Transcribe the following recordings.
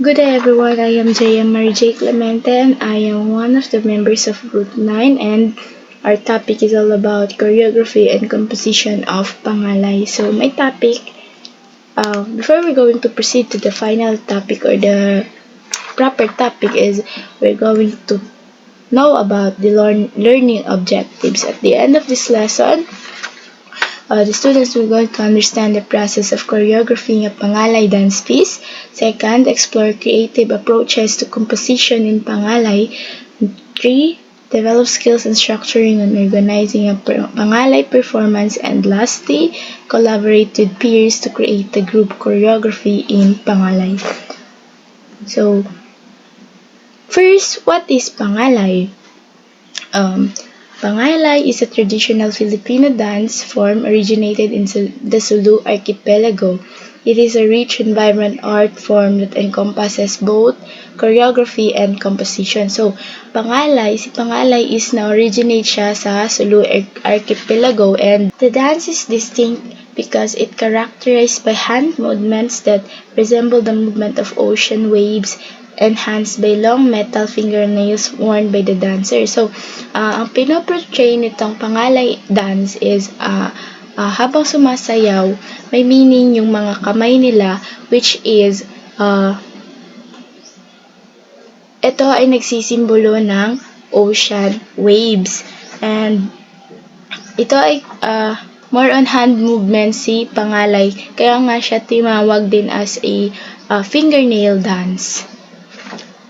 Good day everyone, I am JM Marie Clemente and I am one of the members of Group 9 and our topic is all about choreography and composition of Pangalay. So my topic, before we're going to proceed to the final topic or the proper topic is we're going to know about the learning objectives. At the end of this lesson, the students will going to understand the process of choreographing a Pangalay dance piece. Second, explore creative approaches to composition in Pangalay. 3. Develop skills in structuring and organizing a Pangalay performance. And lastly, collaborate with peers to create a group choreography in Pangalay. So, first, what is Pangalay? Pangalay is a traditional Filipino dance form originated in the Sulu archipelago. It is a rich and vibrant art form that encompasses both choreography and composition. So, si Pangalay is na-originate siya sa Sulu archipelago and the dance is distinct because it characterized by hand movements that resemble the movement of ocean waves enhanced by long metal fingernails worn by the dancer. So, ang pinoportray nitong Pangalay dance is habang sumasayaw, may meaning yung mga kamay nila which is ito ay nagsisimbolo ng ocean waves. And ito ay more on hand movement si Pangalay. Kaya nga siya tinawag din as a fingernail dance.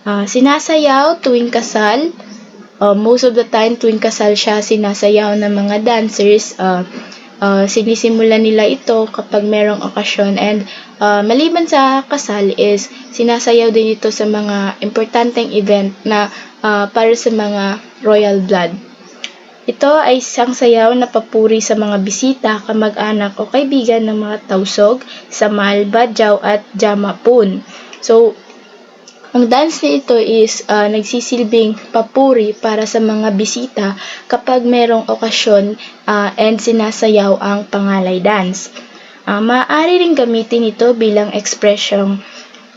Sinasayaw tuwing kasal. Most of the time, tuwing kasal siya sinasayaw ng mga dancers. Sinisimulan nila ito kapag merong okasyon. And maliban sa kasal is sinasayaw din ito sa mga importanteng event na para sa mga royal blood. Ito ay isang sayaw na papuri sa mga bisita, kamag-anak o kaibigan ng mga Tausog, Samal, Badyaw at Jamapun. So, ang dance na ito is nagsisilbing papuri para sa mga bisita kapag merong okasyon and sinasayaw ang Pangalay dance. Maaari ring gamitin ito bilang ekspresyong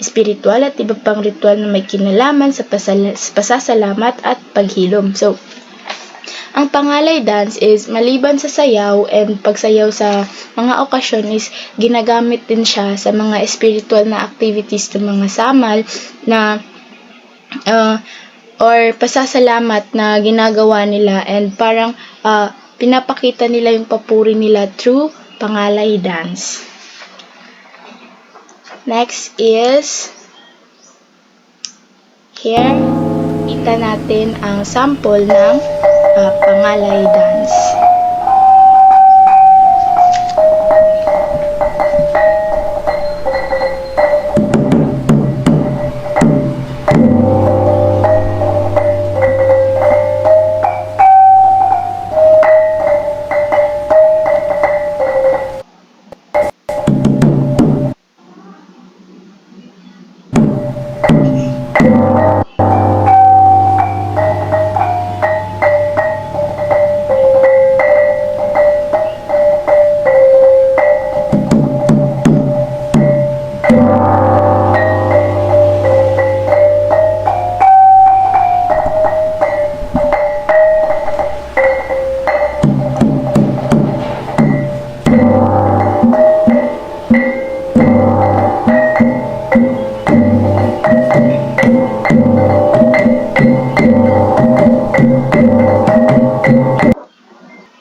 espiritual at iba pang ritual na may kinalaman sa pasasalamat at paghilom. So, ang Pangalay dance is maliban sa sayaw and pagsayaw sa mga okasyon is ginagamit din siya sa mga spiritual na activities ng mga samal na or pasasalamat na ginagawa nila and parang pinapakita nila yung papuri nila through Pangalay dance. Next is here, kita natin ang sample ng Pangalay dance.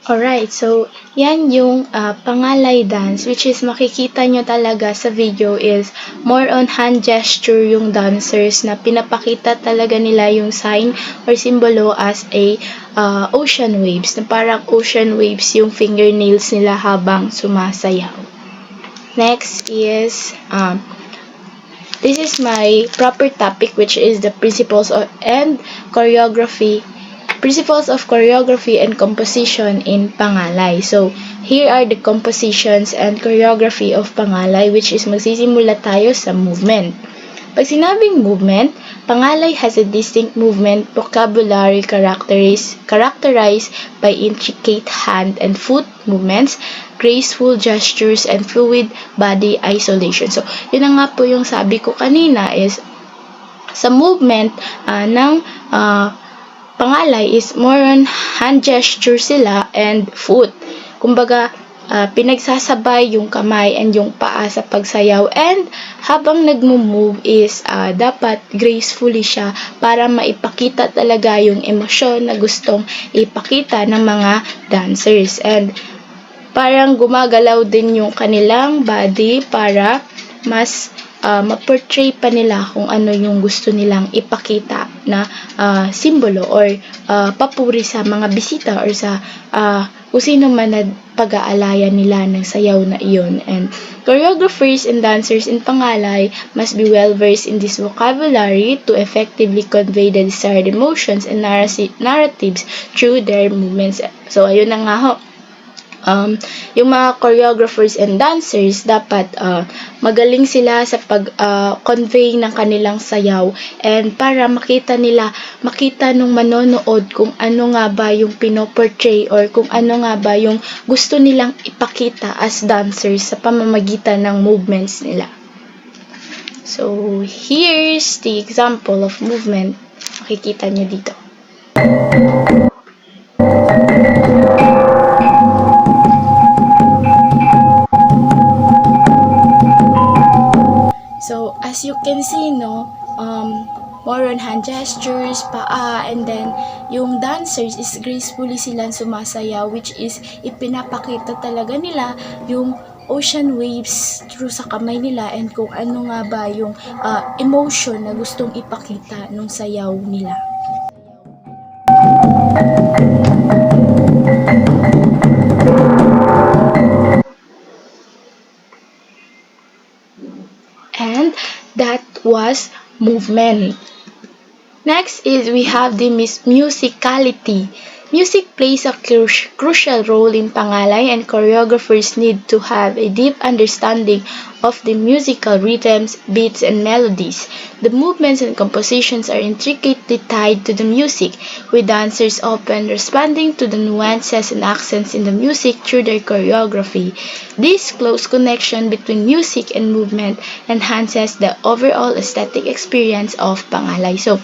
Alright, so yan yung Pangalay dance which is makikita nyo talaga sa video is more on hand gesture yung dancers na pinapakita talaga nila yung sign or simbolo as a ocean waves na parang ocean waves yung fingernails nila habang sumasayaw. Next is this is my proper topic which is the principles of choreography and composition in Pangalay. So, here are the compositions and choreography of Pangalay which is magsisimula tayo sa movement. Pag sinabing movement, Pangalay has a distinct movement vocabulary characterized by intricate hand and foot movements, graceful gestures, and fluid body isolation. So, yun na nga po yung sabi ko kanina is Sa movement ng pangalay is more on hand gesture sila and foot. Kumbaga, pinagsasabay yung kamay and yung paa sa pagsayaw, and habang nagmo-move is dapat gracefully siya para maipakita talaga yung emosyon na gustong ipakita ng mga dancers, and parang gumagalaw din yung kanilang body para mas ma-portray pa nila kung ano yung gusto nilang ipakita na simbolo or papuri sa mga bisita or sa kung sino man na pag-aalayan nila ng sayaw na iyon. And choreographers and dancers in Pangalay must be well versed in this vocabulary to effectively convey the desired emotions and narratives through their movements. So ayun na nga ho. Yung mga choreographers and dancers, dapat magaling sila sa pag-convey ng kanilang sayaw, and para makita nung manonood kung ano nga ba yung pinoportray or kung ano nga ba yung gusto nilang ipakita as dancers sa pamamagitan ng movements nila. So, here's the example of movement. Makikita nyo dito. So, as you can see, no, more on hand gestures, paa, and then yung dancers is gracefully silang sumasayaw, which is ipinapakita talaga nila yung ocean waves through sa kamay nila and kung ano nga ba yung emotion na gustong ipakita nung sayaw nila. And that was movement. Next is we have the musicality. Music plays a crucial role in Pangalay, and choreographers need to have a deep understanding of the musical rhythms, beats, and melodies. The movements and compositions are intricately tied to the music, with dancers often responding to the nuances and accents in the music through their choreography. This close connection between music and movement enhances the overall aesthetic experience of Pangalay. So,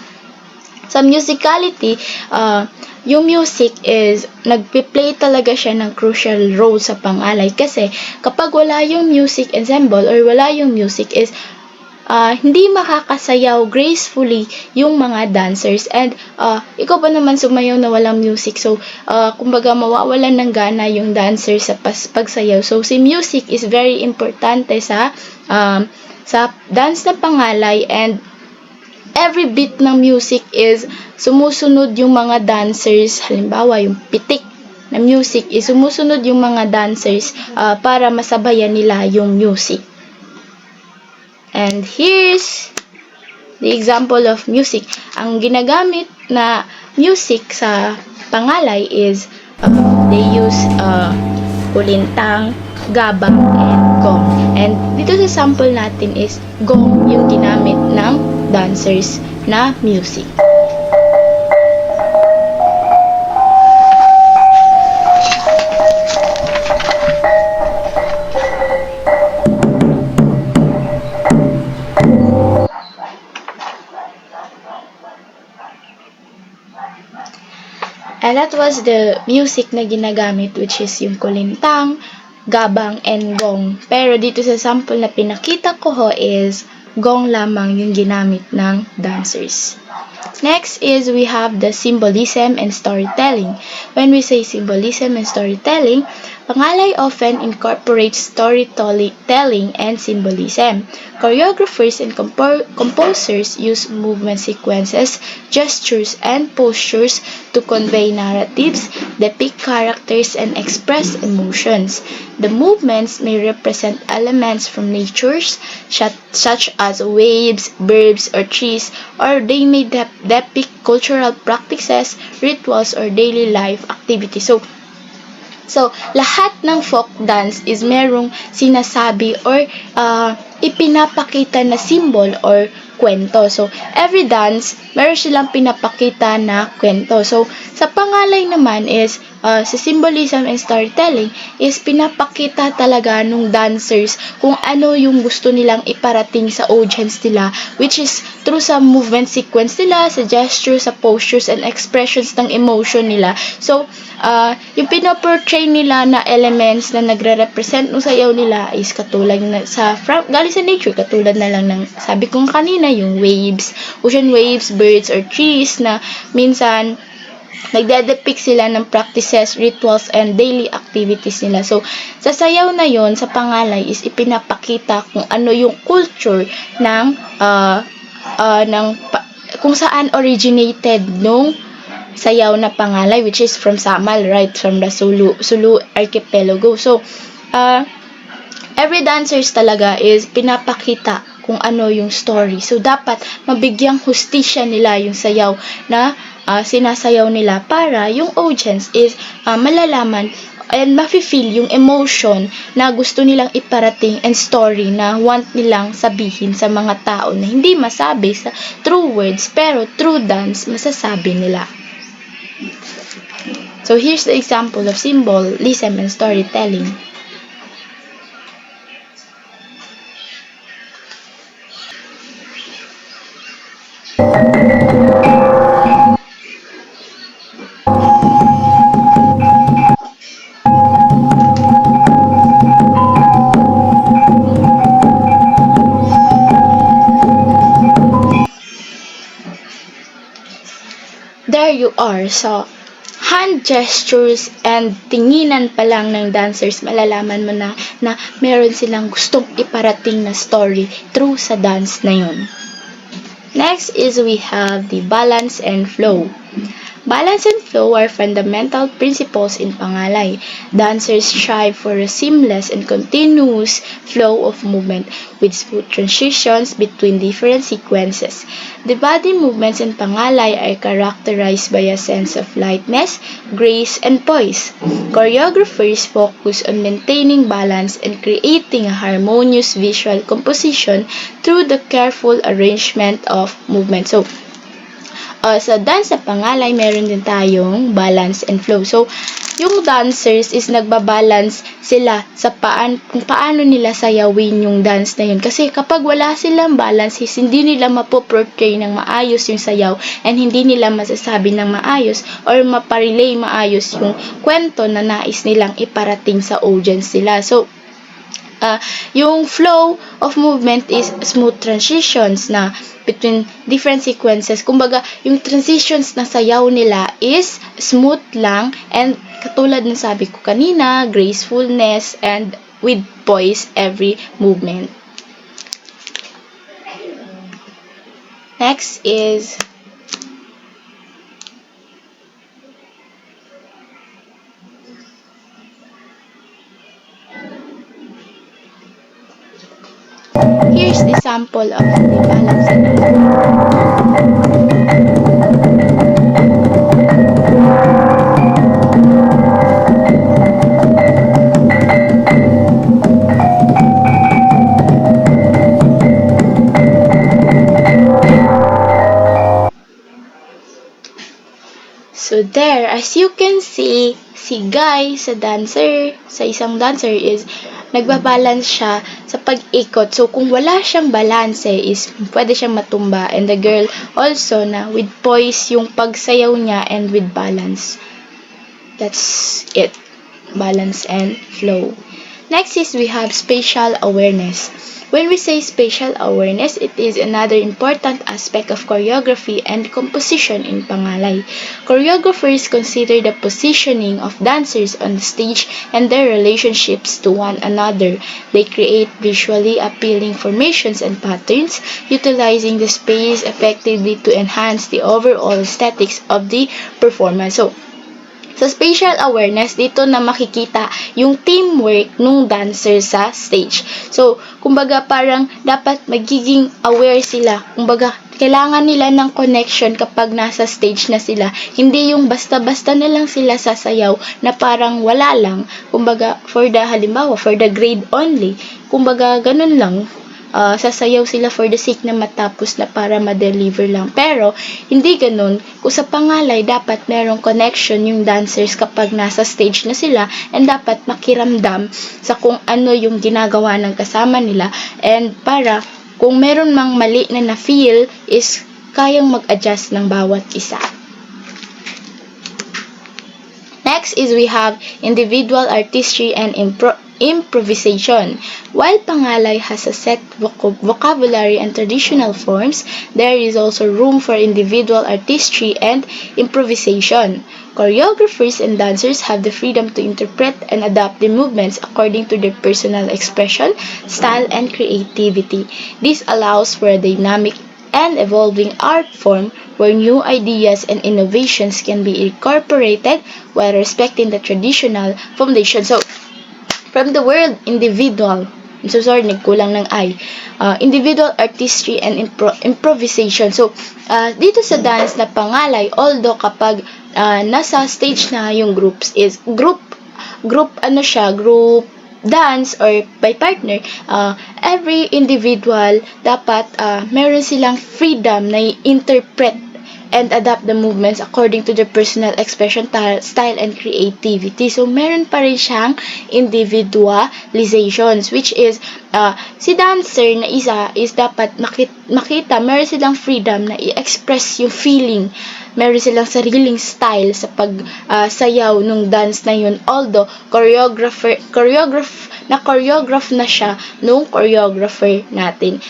sa musicality, yung music is nagpe-play talaga siya ng crucial role sa Pangalay, kasi kapag wala yung music ensemble or wala yung music is hindi makakasayaw gracefully yung mga dancers, and ikaw pa naman sumayaw na walang music, so kumbaga mawawalan ng gana yung dancer sa pagsayaw. So si music is very importante sa dance na Pangalay, and every beat ng music is sumusunod yung mga dancers. Halimbawa, yung pitik na music is sumusunod yung mga dancers para masabayan nila yung music. And here's the example of music. Ang ginagamit na music sa Pangalay is they use kulintang, gabang, and gong. And dito sa sample natin is gong yung ginamit ng dancers na music. And that was the music na ginagamit, which is yung kulintang, gabang, and gong. Pero dito sa sample na pinakita ko ho is gong lamang yung ginamit ng dancers. Next is we have the symbolism and storytelling. When we say symbolism and storytelling, Pangalay often incorporates storytelling and symbolism. Choreographers and composers use movement sequences, gestures, and postures to convey narratives, depict characters, and express emotions. The movements may represent elements from nature, such as waves, birds, or trees, or they may depict cultural practices, rituals, or daily life activities. So, lahat ng folk dance is merong sinasabi or ipinapakita na symbol or kwento. So, every dance, meron silang pinapakita na kwento. So, sa Pangalay naman is sa symbolism and storytelling is pinapakita talaga nung dancers kung ano yung gusto nilang iparating sa audience nila, which is through sa movement sequence nila, sa gestures, sa postures and expressions ng emotion nila. So yung pinoportray nila na elements na nagre-represent ng sayaw nila is katulad na galing sa nature, katulad na lang ng sabi kong kanina, yung waves, ocean waves, birds or trees, na minsan nagde-depict sila ng practices, rituals, and daily activities nila. So, sa sayaw na yon, sa Pangalay, is ipinapakita kung ano yung culture kung saan originated nung sayaw na Pangalay, which is from Samal, right? From the Sulu archipelago. So, every dancers talaga is pinapakita kung ano yung story. So, dapat mabigyang hustisya nila yung sayaw na sinasayaw nila para yung audience is malalaman and mafe-feel yung emotion na gusto nilang iparating and story na want nilang sabihin sa mga tao na hindi masabi sa through words, pero through dance masasabi nila. So here's the example of symbolism and storytelling. There you are. So, hand gestures and tinginan pa lang ng dancers, malalaman mo na meron silang gustong iparating na story through sa dance na yun. Next is we have the balance and flow. Balance and flow are fundamental principles in Pangalay. Dancers strive for a seamless and continuous flow of movement with smooth transitions between different sequences. The body movements in Pangalay are characterized by a sense of lightness, grace, and poise. Choreographers focus on maintaining balance and creating a harmonious visual composition through the careful arrangement of movement. So, sa dance sa Pangalay, meron din tayong balance and flow. So, yung dancers is nagbabalance sila sa kung paano nila sayawin yung dance na yun. Kasi kapag wala silang balance, hindi nila mapoportray ng maayos yung sayaw and hindi nila masasabi ng maayos or maparelay maayos yung kwento na nais nilang iparating sa audience nila. So, yung flow of movement is smooth transitions na between different sequences. Kumbaga, yung transitions na sayaw nila is smooth lang and katulad ng sabi ko kanina, gracefulness and with poise every movement. Next is here's the sample of the balance and so there, as you can see, si Guy sa isang dancer is nagbabalance siya sa pag-ikot. So, kung wala siyang balance is pwede siyang matumba. And the girl also na with poise yung pagsayaw niya and with balance. That's it. Balance and flow. Next is we have spatial awareness. When we say spatial awareness, it is another important aspect of choreography and composition in Pangalay. Choreographers consider the positioning of dancers on the stage and their relationships to one another. They create visually appealing formations and patterns, utilizing the space effectively to enhance the overall aesthetics of the performance. So, sa spatial awareness, dito na makikita yung teamwork nung dancer sa stage. So, kumbaga parang dapat magiging aware sila. Kumbaga, kailangan nila ng connection kapag nasa stage na sila. Hindi yung basta-basta na lang sila sasayaw na parang wala lang. Kumbaga, halimbawa, for the grade only. Kumbaga, ganun lang. sasayaw sila for the sake na matapos na para ma-deliver lang. Pero, hindi ganun. Kung sa pangalay, dapat merong connection yung dancers kapag nasa stage na sila, and dapat makiramdam sa kung ano yung ginagawa ng kasama nila, and para kung meron mang mali na na-feel is kayang mag-adjust ng bawat isa. Next is we have individual artistry and improvisation. While pangalay has a set vocabulary and traditional forms, there is also room for individual artistry and improvisation. Choreographers and dancers have the freedom to interpret and adapt the movements according to their personal expression, style, and creativity. This allows for a dynamic and evolving art form where new ideas and innovations can be incorporated while respecting the traditional foundation. So, from the word individual, I'm so sorry, nagkulang ng I. Individual artistry and improvisation. So, dito sa dance na pangalay, although kapag nasa stage na yung groups is group dance or by partner, every individual dapat meron silang freedom na i-interpret and adapt the movements according to their personal expression, style, and creativity. So, meron pa rin siyang individualizations, which is, si dancer na isa is dapat makita, meron silang freedom na i-express yung feeling. Meron silang sariling style sa pag-sayaw nung dance na yun. Although, choreograph na siya nung choreographer natin.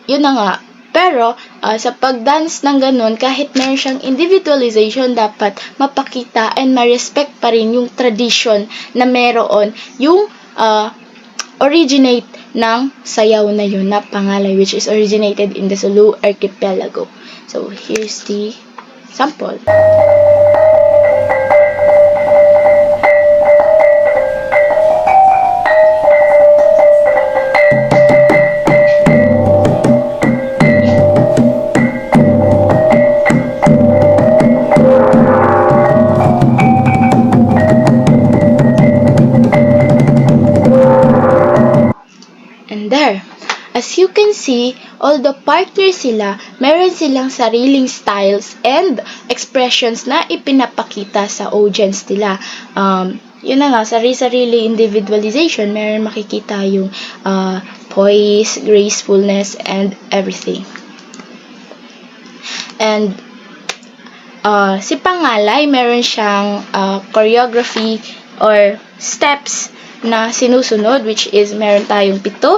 Yun na nga. Pero, sa pag-dance ng ganun, kahit meron siyang individualization, dapat mapakita and ma-respect pa rin yung tradition na meron yung originate ng sayaw na yun na pangalay, which is originated in the Sulu Archipelago. So, here's the sample. And there, as you can see, although partner sila, meron silang sariling styles and expressions na ipinapakita sa audience nila. Yun na nga, sarili-sarili individualization, meron makikita yung poise, gracefulness, and everything. And si pangalay, meron siyang choreography or steps na sinusunod, which is meron tayong 7,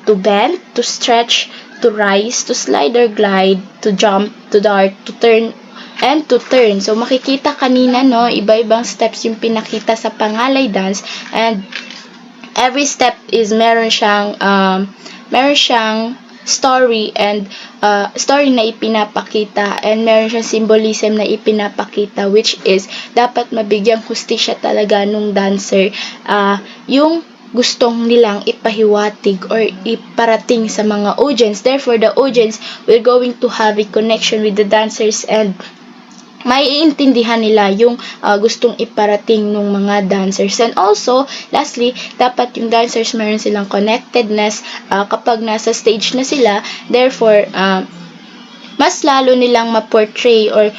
to bend, to stretch, to rise, to slide or glide, to jump, to dart, to turn, and to turn. So, makikita kanina, no, iba-ibang steps yung pinakita sa pangalay dance, and every step is meron siyang story and story na ipinapakita, and meron siyang symbolism na ipinapakita, which is dapat mabigyang hustisya talaga nung dancer yung gustong nilang ipahiwatig or iparating sa mga audience. Therefore, the audience will going to have a connection with the dancers and maiintindihan nila yung gustong iparating ng mga dancers. And also, lastly, dapat yung dancers meron silang connectedness kapag nasa stage na sila. Therefore, mas lalo nilang ma-portray or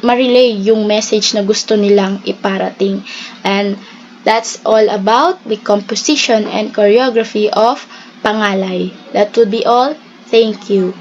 ma-relay yung message na gusto nilang iparating. And that's all about the composition and choreography of pangalay. That would be all. Thank you.